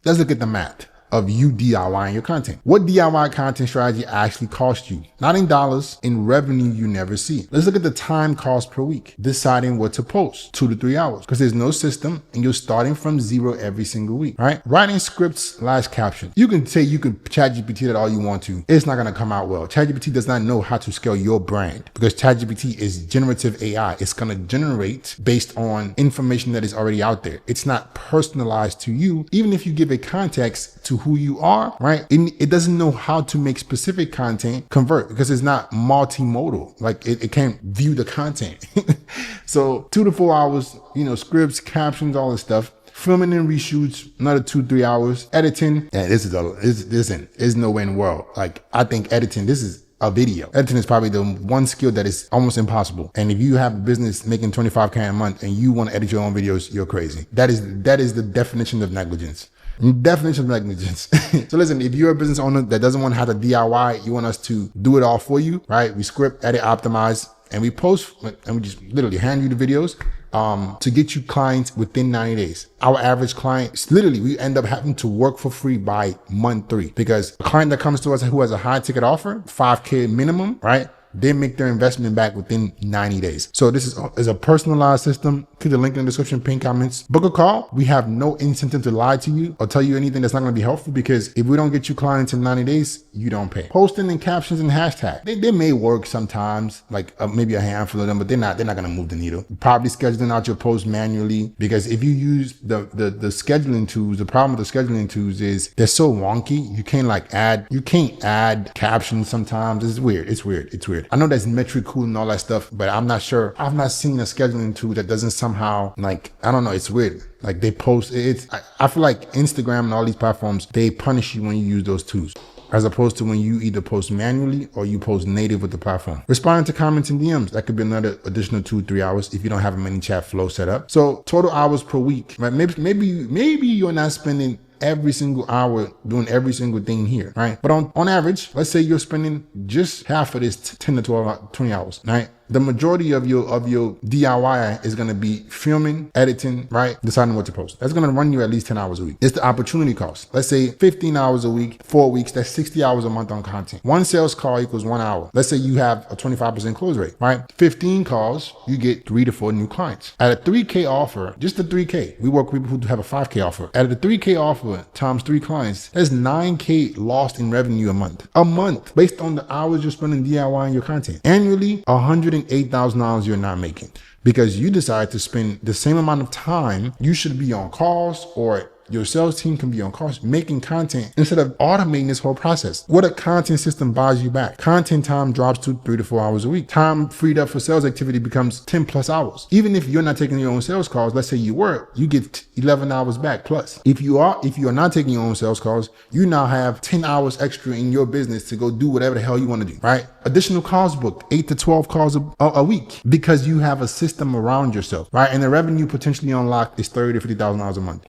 let's look at the math of you DIYing your content. What DIY content strategy actually cost you? Not in dollars, in revenue you never see. Let's look at the time cost per week, deciding what to post, 2 to 3 hours, because there's no system and you're starting from zero every single week, right? Writing scripts, captions. You can say you can ChatGPT that all you want to. It's not going to come out well. ChatGPT does not know how to scale your brand because ChatGPT is generative AI. It's going to generate based on information that is already out there. It's not personalized to you. Even if you give it context to who you are, right? It doesn't know how to make specific content convert because it's not multimodal. Like it can't view the content. So 2 to 4 hours, scripts, captions, all this stuff. Filming and reshoots, another 2-3 hours. Editing, this is nowhere in the world. Like I think editing, this is a video. Editing is probably the one skill that is almost impossible. And if you have a business making $25K a month and you want to edit your own videos, you're crazy. That is the definition of negligence. Definition of negligence. So listen, if you're a business owner that doesn't want to have to DIY, you want us to do it all for you, right? We script, edit, optimize, and we post, and we just literally hand you the videos to get you clients within 90 days. Our average client, literally, we end up having to work for free by month 3 because a client that comes to us who has a high ticket offer, 5K minimum, right? They make their investment back within 90 days. So this is a personalized system. Click the link in the description, pin comments, book a call. We have no incentive to lie to you or tell you anything that's not going to be helpful because if we don't get you clients in 90 days, you don't pay. Posting and captions and hashtag. They may work sometimes, like maybe a handful of them, but they're not going to move the needle. Probably scheduling out your posts manually because if you use the scheduling tools, the problem with the scheduling tools is they're so wonky. You can't add captions sometimes. It's weird. I know that's metric cool and all that stuff, but I'm not sure. I've not seen a scheduling tool that doesn't somehow I don't know. It's weird. Like they post I feel like Instagram and all these platforms, they punish you when you use those tools as opposed to when you either post manually or you post native with the platform. Responding to comments and DMs, that could be another additional 2-3 hours if you don't have a mini chat flow set up. So total hours per week, right? Maybe you're not spending every single hour doing every single thing here, right? But on average, let's say you're spending just half of this 10 to 12, 20 hours, right? The majority of your DIY is going to be filming, editing, right? Deciding what to post. That's going to run you at least 10 hours a week. It's the opportunity cost. Let's say 15 hours a week, 4 weeks, that's 60 hours a month on content. One sales call equals 1 hour. Let's say you have a 25% close rate, right? 15 calls, you get 3 to 4 new clients. At a 3K offer, just a 3K, we work with people who have a 5K offer. At a 3K offer times 3 clients, that's 9K lost in revenue a month. A month, based on the hours you're spending DIYing your content. Annually, $108,000 you're not making because you decide to spend the same amount of time. You should be on calls or your sales team can be on calls making content instead of automating this whole process. What a content system buys you back. Content time drops to 3 to 4 hours a week. Time freed up for sales activity becomes 10 plus hours. Even if you're not taking your own sales calls, let's say you were, you get 11 hours back plus. If you are not taking your own sales calls, you now have 10 hours extra in your business to go do whatever the hell you want to do, right? Additional calls booked, 8 to 12 calls a week because you have a system around yourself, right? And the revenue potentially unlocked is $30,000 to $50,000 a month.